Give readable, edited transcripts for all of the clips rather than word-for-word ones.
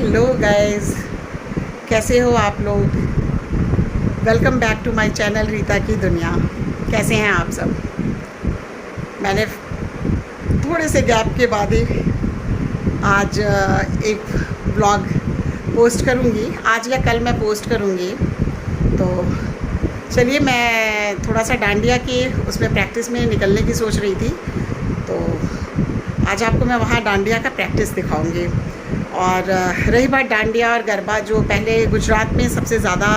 Hello guys, कैसे हो आप लोग। Welcome back to my channel Rita की दुनिया। कैसे हैं आप सब। मैंने थोड़े से गैप के बाद ही आज एक व्लॉग पोस्ट करूंगी। आज या कल मैं पोस्ट करूंगी। तो चलिए, मैं थोड़ा सा डांडिया की उसमें प्रैक्टिस में निकलने की सोच रही थी। तो आज आपको मैं वहाँ डांडिया का प्रैक्टिस दिखाऊंगी। और रही बात डांडिया और गरबा, जो पहले गुजरात में सबसे ज़्यादा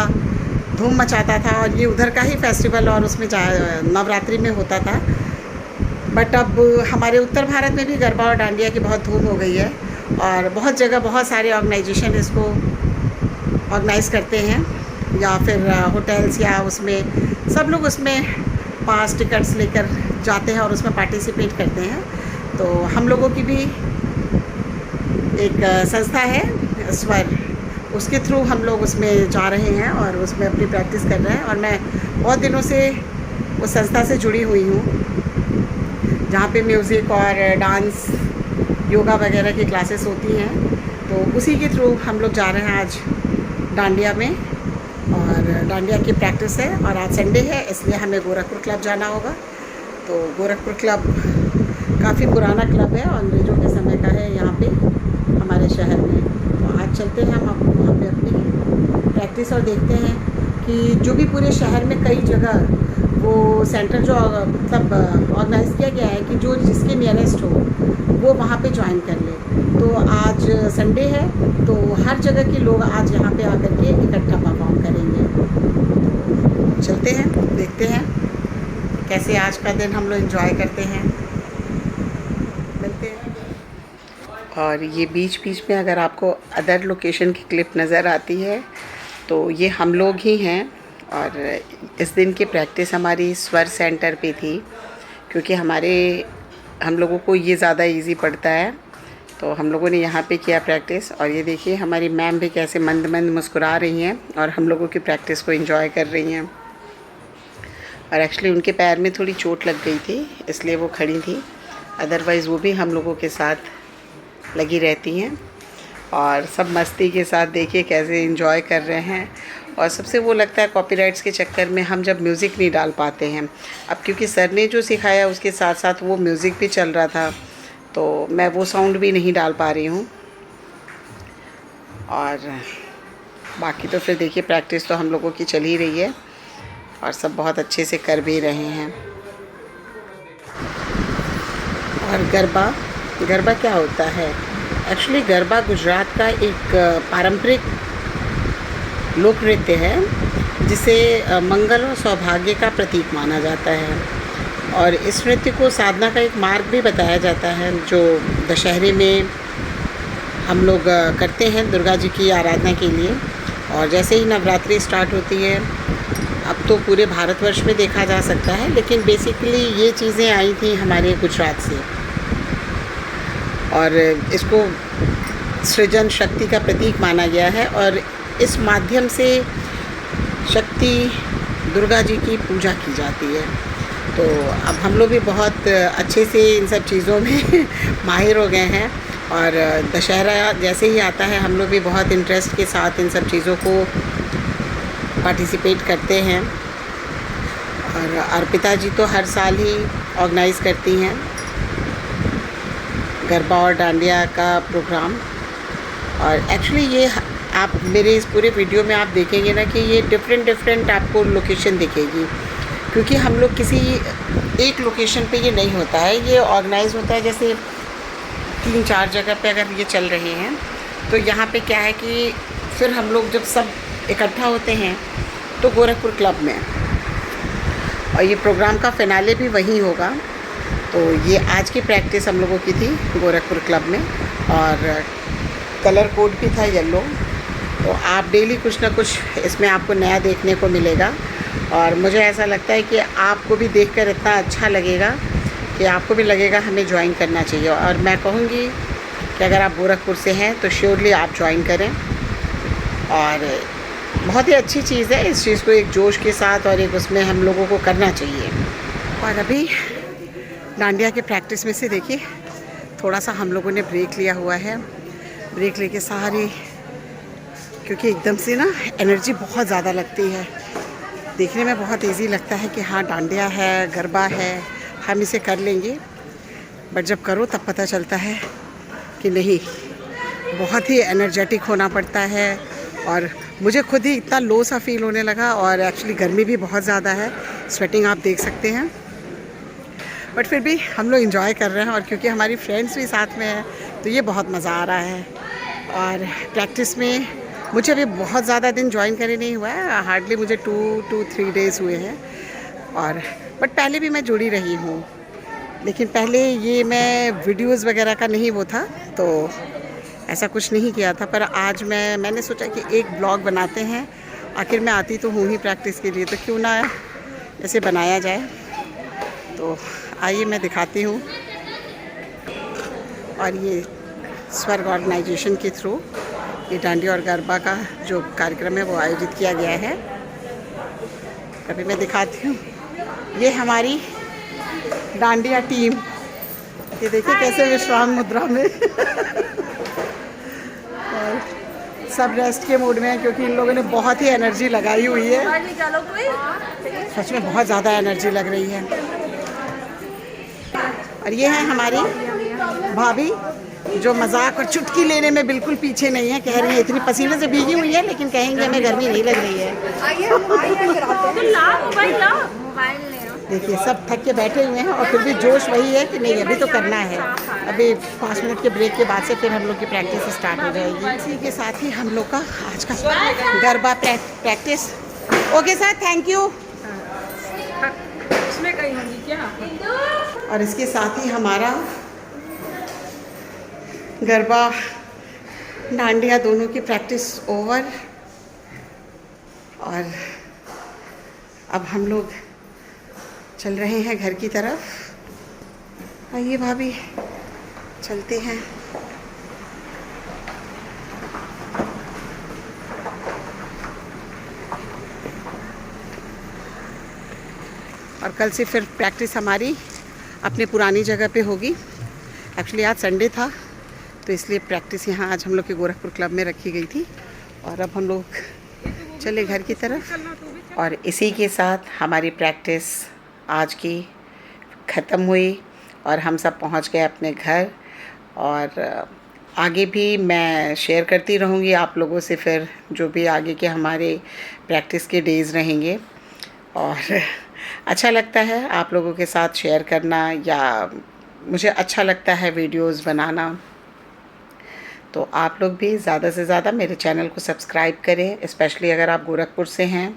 धूम मचाता था और ये उधर का ही फेस्टिवल और उसमें नवरात्रि में होता था। बट अब हमारे उत्तर भारत में भी गरबा और डांडिया की बहुत धूम हो गई है और बहुत जगह बहुत सारे ऑर्गेनाइजेशन इसको ऑर्गेनाइज़ करते हैं, या फिर होटल्स या उसमें सब लोग उसमें पास टिकट्स लेकर जाते हैं और उसमें पार्टिसिपेट करते हैं। तो हम लोगों की भी एक संस्था है स्वर, उसके थ्रू हम लोग उसमें जा रहे हैं और उसमें अपनी प्रैक्टिस कर रहे हैं। और मैं बहुत दिनों से उस संस्था से जुड़ी हुई हूँ, जहाँ पे म्यूज़िक और डांस, योगा वगैरह की क्लासेस होती हैं। तो उसी के थ्रू हम लोग जा रहे हैं आज डांडिया में, और डांडिया की प्रैक्टिस है। और आज संडे है, इसलिए हमें गोरखपुर क्लब जाना होगा। तो गोरखपुर क्लब काफ़ी पुराना क्लब है, अंग्रेज़ों के समय का है यहाँ पे हमारे शहर में। तो आज चलते हैं हम वहाँ पे अपनी प्रैक्टिस और देखते हैं कि जो भी पूरे शहर में कई जगह वो सेंटर जो मतलब ऑर्गेनाइज़ किया गया है कि जो जिसके नियरेस्ट हो वो वहाँ पे ज्वाइन कर ले। तो आज संडे है, तो हर जगह के लोग आज यहाँ पे आकर के इकट्ठा परफॉर्म करेंगे। तो चलते हैं, देखते हैं कैसे आज का दिन हम लोग एंजॉय करते हैं। मिलते हैं। और ये बीच बीच में अगर आपको अदर लोकेशन की क्लिप नज़र आती है तो ये हम लोग ही हैं। और इस दिन की प्रैक्टिस हमारी स्वर सेंटर पे थी, क्योंकि हम लोगों को ये ज़्यादा इजी पड़ता है। तो हम लोगों ने यहाँ पे किया प्रैक्टिस। और ये देखिए हमारी मैम भी कैसे मंद मंद मुस्कुरा रही हैं और हम लोगों की प्रैक्टिस को एंजॉय कर रही हैं। और एक्चुअली उनके पैर में थोड़ी चोट लग गई थी, इसलिए वो खड़ी थी। अदरवाइज़ वो भी हम लोगों के साथ लगी रहती हैं और सब मस्ती के साथ देखिए कैसे एंजॉय कर रहे हैं। और सबसे वो लगता है कॉपीराइट्स के चक्कर में हम जब म्यूज़िक नहीं डाल पाते हैं। अब क्योंकि सर ने जो सिखाया उसके साथ साथ वो म्यूज़िक भी चल रहा था, तो मैं वो साउंड भी नहीं डाल पा रही हूँ। और बाकी तो फिर देखिए प्रैक्टिस तो हम लोगों की चल ही रही है और सब बहुत अच्छे से कर भी रहे हैं। और गरबा क्या होता है? एक्चुअली गरबा गुजरात का एक पारंपरिक लोक नृत्य है, जिसे मंगल और सौभाग्य का प्रतीक माना जाता है। और इस नृत्य को साधना का एक मार्ग भी बताया जाता है, जो दशहरे में हम लोग करते हैं दुर्गा जी की आराधना के लिए। और जैसे ही नवरात्रि स्टार्ट होती है, अब तो पूरे भारतवर्ष में देखा जा सकता है, लेकिन बेसिकली ये चीज़ें आई थी हमारे गुजरात से। और इसको सृजन शक्ति का प्रतीक माना गया है और इस माध्यम से शक्ति दुर्गा जी की पूजा की जाती है। तो अब हम लोग भी बहुत अच्छे से इन सब चीज़ों में माहिर हो गए हैं। और दशहरा जैसे ही आता है हम लोग भी बहुत इंटरेस्ट के साथ इन सब चीज़ों को पार्टिसिपेट करते हैं। और अर्पिता जी तो हर साल ही ऑर्गेनाइज़ करती हैं गरबा और डांडिया का प्रोग्राम। और एक्चुअली ये आप मेरे इस पूरे वीडियो में आप देखेंगे ना कि ये डिफरेंट आपको लोकेशन दिखेगी, क्योंकि हम लोग किसी एक लोकेशन पे ये नहीं होता है, ये ऑर्गेनाइज़ होता है। जैसे 3-4 जगह पे अगर ये चल रहे हैं, तो यहाँ पे क्या है कि फिर हम लोग जब सब इकट्ठा होते हैं तो गोरखपुर क्लब में, और ये प्रोग्राम का फिनाले भी वहीं होगा। तो ये आज की प्रैक्टिस हम लोगों की थी गोरखपुर क्लब में, और कलर कोड भी था येलो। तो आप डेली कुछ ना कुछ इसमें आपको नया देखने को मिलेगा। और मुझे ऐसा लगता है कि आपको भी देखकर इतना अच्छा लगेगा कि आपको भी लगेगा हमें ज्वाइन करना चाहिए। और मैं कहूँगी कि अगर आप गोरखपुर से हैं तो श्योरली आप ज्वाइन करें। और बहुत ही अच्छी चीज़ है, इस चीज़ को एक जोश के साथ और एक उसमें हम लोगों को करना चाहिए। और अभी डांडिया के प्रैक्टिस में से देखिए थोड़ा सा हम लोगों ने ब्रेक लिया हुआ है। ब्रेक लेके सारी क्योंकि एकदम से ना एनर्जी बहुत ज़्यादा लगती है। देखने में बहुत ईजी लगता है कि हाँ डांडिया है, गरबा है, हम इसे कर लेंगे, बट जब करो तब पता चलता है कि नहीं, बहुत ही एनर्जेटिक होना पड़ता है। और मुझे खुद ही इतना लो सा फील होने लगा, और एक्चुअली गर्मी भी बहुत ज़्यादा है, स्वेटिंग आप देख सकते हैं, बट फिर भी हम लोग इंजॉय कर रहे हैं। और क्योंकि हमारी फ्रेंड्स भी साथ में हैं तो ये बहुत मज़ा आ रहा है। और प्रैक्टिस में मुझे अभी बहुत ज़्यादा दिन ज्वाइन करे नहीं हुआ है, हार्डली मुझे 2 to 3 डेज़ हुए हैं। और बट पहले भी मैं जुड़ी रही हूँ, लेकिन पहले ये मैं वीडियोज़ वगैरह का नहीं वो था, तो ऐसा कुछ नहीं किया था। पर आज मैंने सोचा कि एक ब्लॉग बनाते हैं, आखिर मैं आती तो हूँ ही प्रैक्टिस के लिए, तो क्यों ना ऐसे बनाया जाए। तो आइए मैं दिखाती हूँ। और ये स्वर्ग ऑर्गेनाइजेशन के थ्रू ये डांडिया और गरबा का जो कार्यक्रम है वो आयोजित किया गया है। अभी मैं दिखाती हूँ, ये हमारी डांडिया टीम, ये देखिए कैसे विश्राम मुद्रा में और सब रेस्ट के मूड में है, क्योंकि इन लोगों ने बहुत ही एनर्जी लगाई हुई है। सच में बहुत ज़्यादा एनर्जी लग रही है। और ये है हमारी भाभी, जो मजाक और चुटकी लेने में बिल्कुल पीछे नहीं है। कह रही है इतनी पसीने से भीगी हुई है, लेकिन कहेंगे हमें गर्मी नहीं लग रही है। देखिए सब थक के बैठे हुए हैं, और फिर भी जोश वही है कि नहीं अभी तो करना है। अभी 5 मिनट के ब्रेक के बाद से फिर हम लोग की प्रैक्टिस स्टार्ट हो जाएगी। इसी के साथ ही हम लोग का आज का garba practice. Okay sir, thank you. इसमें कहीं होगी क्या? और इसके साथ ही हमारा गरबा डांडिया दोनों की प्रैक्टिस ओवर। और अब हम लोग चल रहे हैं घर की तरफ। आइए भाभी, चलते हैं। और कल से फिर प्रैक्टिस हमारी अपने पुरानी जगह पे होगी। एक्चुअली आज संडे था, तो इसलिए प्रैक्टिस यहाँ आज हम लोग के गोरखपुर क्लब में रखी गई थी। और अब हम लोग चले घर की तरफ। और इसी के साथ हमारी प्रैक्टिस आज की ख़त्म हुई, और हम सब पहुँच गए अपने घर। और आगे भी मैं शेयर करती रहूँगी आप लोगों से, फिर जो भी आगे के हमारे प्रैक्टिस के डेज़ रहेंगे। और अच्छा लगता है आप लोगों के साथ शेयर करना, या मुझे अच्छा लगता है वीडियोस बनाना। तो आप लोग भी ज़्यादा से ज़्यादा मेरे चैनल को सब्सक्राइब करें, स्पेशली अगर आप गोरखपुर से हैं।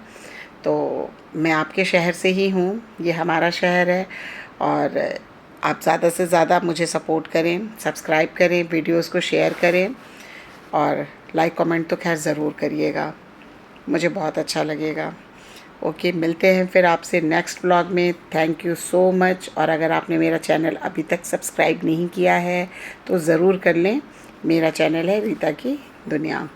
तो मैं आपके शहर से ही हूँ, ये हमारा शहर है। और आप ज़्यादा से ज़्यादा मुझे सपोर्ट करें, सब्सक्राइब करें, वीडियोस को शेयर करें, और लाइक कमेंट तो खैर ज़रूर करिएगा, मुझे बहुत अच्छा लगेगा। ओके, मिलते हैं फिर आपसे नेक्स्ट व्लॉग में। Thank you so much. और अगर आपने मेरा चैनल अभी तक सब्सक्राइब नहीं किया है तो ज़रूर कर लें। मेरा चैनल है रीता की दुनिया।